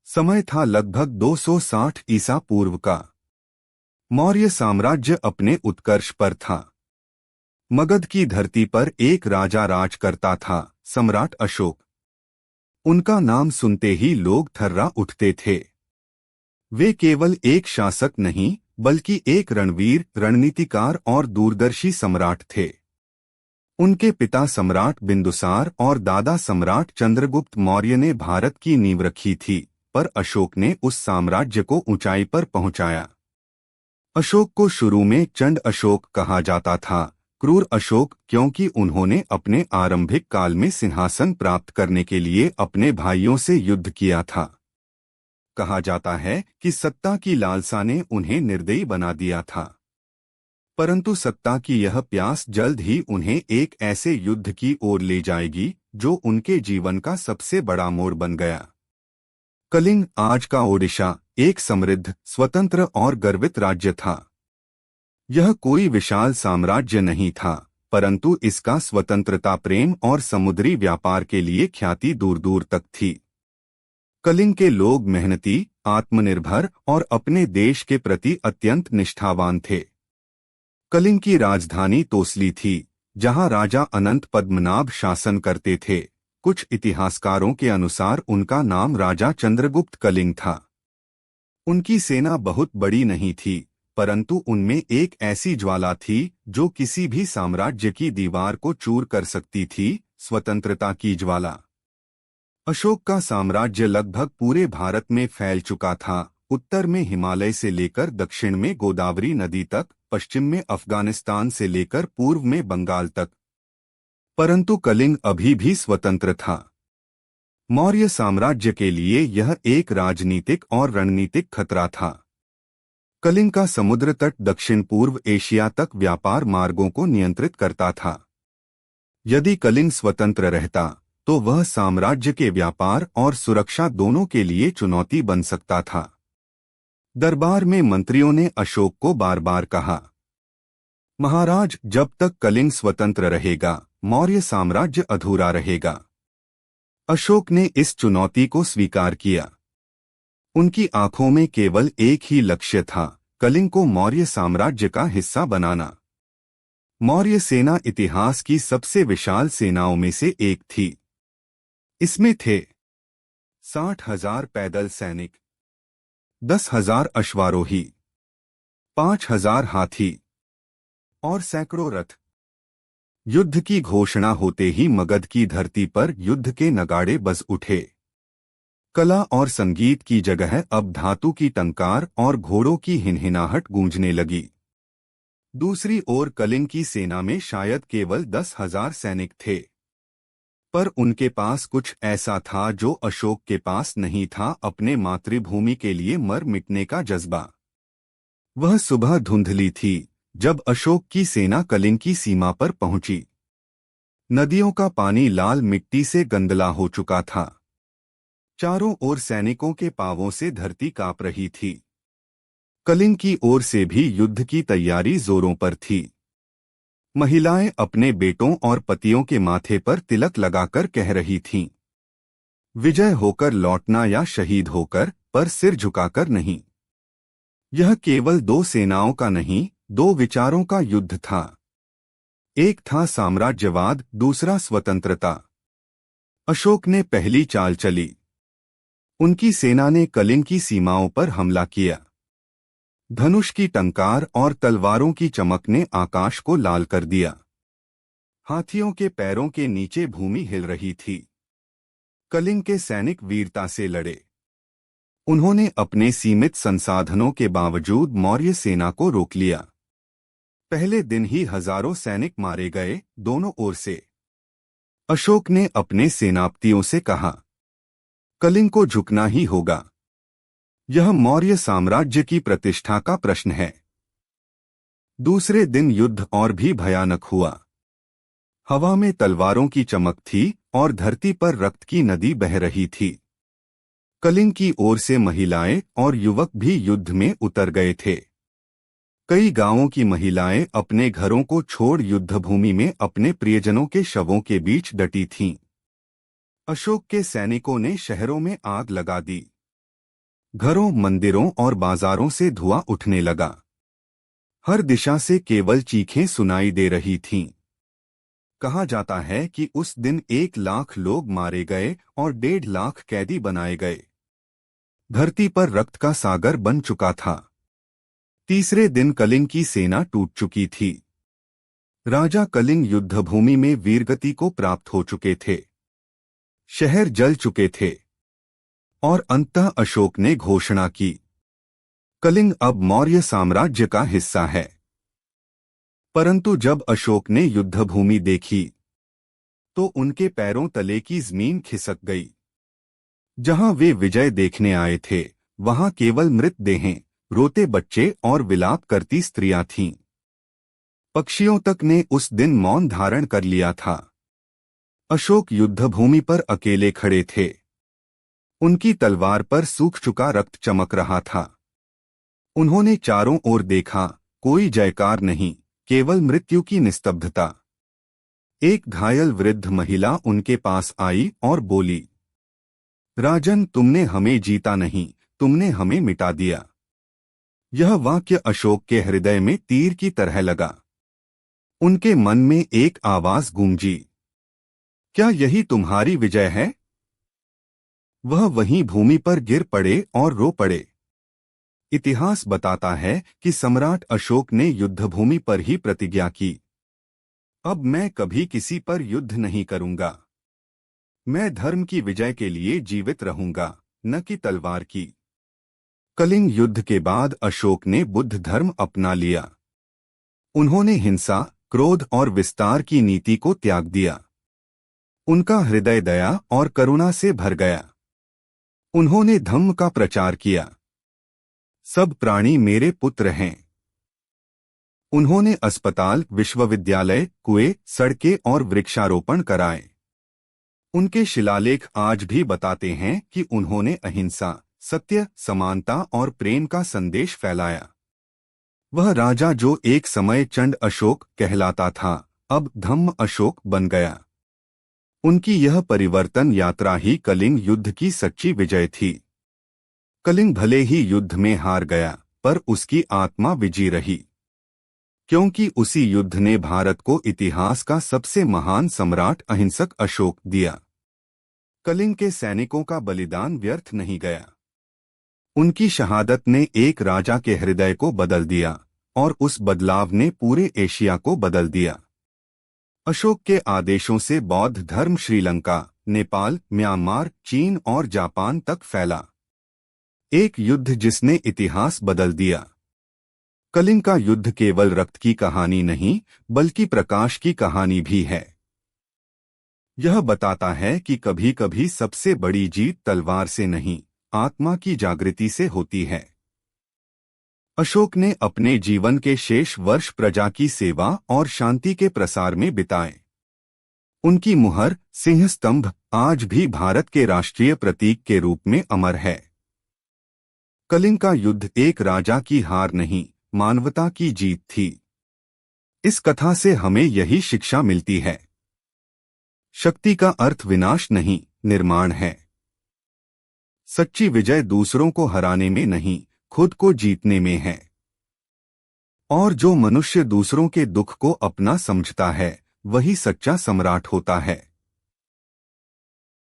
समय था लगभग 260 ईसा पूर्व का। मौर्य साम्राज्य अपने उत्कर्ष पर था। मगध की धरती पर एक राजा राज करता था, सम्राट अशोक। उनका नाम सुनते ही लोग थर्रा उठते थे। वे केवल एक शासक नहीं, बल्कि एक रणवीर, रणनीतिकार और दूरदर्शी सम्राट थे। उनके पिता सम्राट बिंदुसार और दादा सम्राट चंद्रगुप्त मौर्य ने भारत की नींव रखी थी, पर अशोक ने उस साम्राज्य को ऊंचाई पर पहुंचाया। अशोक को शुरू में चंड अशोक कहा जाता था, क्रूर अशोक, क्योंकि उन्होंने अपने आरंभिक काल में सिंहासन प्राप्त करने के लिए अपने भाइयों से युद्ध किया था। कहा जाता है कि सत्ता की लालसा ने उन्हें निर्दयी बना दिया था, परंतु सत्ता की यह प्यास जल्द ही उन्हें एक ऐसे युद्ध की ओर ले जाएगी जो उनके जीवन का सबसे बड़ा मोड़ बन गया। कलिंग, आज का ओडिशा, एक समृद्ध, स्वतंत्र और गर्वित राज्य था। यह कोई विशाल साम्राज्य नहीं था, परंतु इसका स्वतंत्रता प्रेम और समुद्री व्यापार के लिए ख्याति दूर दूर तक थी। कलिंग के लोग मेहनती, आत्मनिर्भर और अपने देश के प्रति अत्यंत निष्ठावान थे। कलिंग की राजधानी तोसली थी, जहां राजा अनंत पद्मनाभ शासन करते थे। कुछ इतिहासकारों के अनुसार उनका नाम राजा चंद्रगुप्त कलिंग था। उनकी सेना बहुत बड़ी नहीं थी, परंतु उनमें एक ऐसी ज्वाला थी जो किसी भी साम्राज्य की दीवार को चूर कर सकती थी, स्वतंत्रता की ज्वाला। अशोक का साम्राज्य लगभग पूरे भारत में फैल चुका था, उत्तर में हिमालय से लेकर दक्षिण में गोदावरी नदी तक, पश्चिम में अफगानिस्तान से लेकर पूर्व में बंगाल तक। परंतु कलिंग अभी भी स्वतंत्र था। मौर्य साम्राज्य के लिए यह एक राजनीतिक और रणनीतिक खतरा था। कलिंग का समुद्र तट दक्षिण पूर्व एशिया तक व्यापार मार्गों को नियंत्रित करता था। यदि कलिंग स्वतंत्र रहता, तो वह साम्राज्य के व्यापार और सुरक्षा दोनों के लिए चुनौती बन सकता था। दरबार में मंत्रियों ने अशोक को बार बार कहा, महाराज, जब तक कलिंग स्वतंत्र रहेगा, मौर्य साम्राज्य अधूरा रहेगा। अशोक ने इस चुनौती को स्वीकार किया। उनकी आंखों में केवल एक ही लक्ष्य था, कलिंग को मौर्य साम्राज्य का हिस्सा बनाना। मौर्य सेना इतिहास की सबसे विशाल सेनाओं में से एक थी। इसमें थे 60,000 पैदल सैनिक, 10,000 अश्वारोही, 5,000 हाथी और सैकड़ों रथ। युद्ध की घोषणा होते ही मगध की धरती पर युद्ध के नगाड़े बज उठे। कला और संगीत की जगह अब धातु की टंकार और घोड़ों की हिनहिनाहट गूंजने लगी। दूसरी ओर कलिंग की सेना में शायद केवल 10,000 सैनिक थे, पर उनके पास कुछ ऐसा था जो अशोक के पास नहीं था, अपने मातृभूमि के लिए मर मिटने का जज्बा। वह सुबह धुंधली थी जब अशोक की सेना कलिंग की सीमा पर पहुंची। नदियों का पानी लाल मिट्टी से गंदला हो चुका था। चारों ओर सैनिकों के पांवों से धरती कांप रही थी। कलिंग की ओर से भी युद्ध की तैयारी जोरों पर थी। महिलाएं अपने बेटों और पतियों के माथे पर तिलक लगाकर कह रही थीं, विजय होकर लौटना या शहीद होकर, पर सिर झुकाकर नहीं। यह केवल दो सेनाओं का नहीं, दो विचारों का युद्ध था। एक था साम्राज्यवाद, दूसरा स्वतंत्रता। अशोक ने पहली चाल चली। उनकी सेना ने कलिंग की सीमाओं पर हमला किया। धनुष की टंकार और तलवारों की चमक ने आकाश को लाल कर दिया। हाथियों के पैरों के नीचे भूमि हिल रही थी। कलिंग के सैनिक वीरता से लड़े। उन्होंने अपने सीमित संसाधनों के बावजूद मौर्य सेना को रोक लिया। पहले दिन ही हजारों सैनिक मारे गए, दोनों ओर से। अशोक ने अपने सेनापतियों से कहा, कलिंग को झुकना ही होगा। यह मौर्य साम्राज्य की प्रतिष्ठा का प्रश्न है। दूसरे दिन युद्ध और भी भयानक हुआ। हवा में तलवारों की चमक थी और धरती पर रक्त की नदी बह रही थी। कलिंग की ओर से महिलाएं और युवक भी युद्ध में उतर गए थे। कई गांवों की महिलाएं अपने घरों को छोड़ युद्धभूमि में अपने प्रियजनों के शवों के बीच डटी थीं। अशोक के सैनिकों ने शहरों में आग लगा दी। घरों, मंदिरों और बाजारों से धुआं उठने लगा। हर दिशा से केवल चीखें सुनाई दे रही थीं। कहा जाता है कि उस दिन 1 लाख लोग मारे गए और 1.5 लाख कैदी बनाए गए। धरती पर रक्त का सागर बन चुका था। तीसरे दिन कलिंग की सेना टूट चुकी थी। राजा कलिंग युद्धभूमि में वीरगति को प्राप्त हो चुके थे। शहर जल चुके थे और अंततः अशोक ने घोषणा की, कलिंग अब मौर्य साम्राज्य का हिस्सा है। परंतु जब अशोक ने युद्धभूमि देखी तो उनके पैरों तले की जमीन खिसक गई। जहां वे विजय देखने आए थे वहां केवल मृतदेहें, रोते बच्चे और विलाप करती स्त्रियां थीं। पक्षियों तक ने उस दिन मौन धारण कर लिया था। अशोक युद्धभूमि पर अकेले खड़े थे। उनकी तलवार पर सूख चुका रक्त चमक रहा था। उन्होंने चारों ओर देखा, कोई जयकार नहीं, केवल मृत्यु की निस्तब्धता। एक घायल वृद्ध महिला उनके पास आई और बोली, राजन, तुमने हमें जीता नहीं, तुमने हमें मिटा दिया। यह वाक्य अशोक के हृदय में तीर की तरह लगा। उनके मन में एक आवाज गूंजी, क्या यही तुम्हारी विजय है? वह वहीं भूमि पर गिर पड़े और रो पड़े। इतिहास बताता है कि सम्राट अशोक ने युद्धभूमि पर ही प्रतिज्ञा की, अब मैं कभी किसी पर युद्ध नहीं करूंगा। मैं धर्म की विजय के लिए जीवित रहूंगा, न कि तलवार की। कलिंग युद्ध के बाद अशोक ने बुद्ध धर्म अपना लिया। उन्होंने हिंसा, क्रोध और विस्तार की नीति को त्याग दिया। उनका हृदय दया और करुणा से भर गया। उन्होंने धम्म का प्रचार किया, सब प्राणी मेरे पुत्र हैं। उन्होंने अस्पताल, विश्वविद्यालय, कुएं, सड़कें और वृक्षारोपण कराए। उनके शिलालेख आज भी बताते हैं कि उन्होंने अहिंसा, सत्य, समानता और प्रेम का संदेश फैलाया। वह राजा जो एक समय चंड अशोक कहलाता था, अब धम्म अशोक बन गया। उनकी यह परिवर्तन यात्रा ही कलिंग युद्ध की सच्ची विजय थी। कलिंग भले ही युद्ध में हार गया, पर उसकी आत्मा विजयी रही, क्योंकि उसी युद्ध ने भारत को इतिहास का सबसे महान सम्राट अहिंसक अशोक दिया। कलिंग के सैनिकों का बलिदान व्यर्थ नहीं गया। उनकी शहादत ने एक राजा के हृदय को बदल दिया और उस बदलाव ने पूरे एशिया को बदल दिया। अशोक के आदेशों से बौद्ध धर्म श्रीलंका, नेपाल, म्यांमार, चीन और जापान तक फैला। एक युद्ध जिसने इतिहास बदल दिया। कलिंग का युद्ध केवल रक्त की कहानी नहीं, बल्कि प्रकाश की कहानी भी है। यह बताता है कि कभी कभी सबसे बड़ी जीत तलवार से नहीं, आत्मा की जागृति से होती है। अशोक ने अपने जीवन के शेष वर्ष प्रजा की सेवा और शांति के प्रसार में बिताए। उनकी मुहर, सिंह स्तंभ, आज भी भारत के राष्ट्रीय प्रतीक के रूप में अमर है। कलिंग का युद्ध एक राजा की हार नहीं, मानवता की जीत थी। इस कथा से हमें यही शिक्षा मिलती है, शक्ति का अर्थ विनाश नहीं, निर्माण है। सच्ची विजय दूसरों को हराने में नहीं, खुद को जीतने में है। और जो मनुष्य दूसरों के दुख को अपना समझता है, वही सच्चा सम्राट होता है।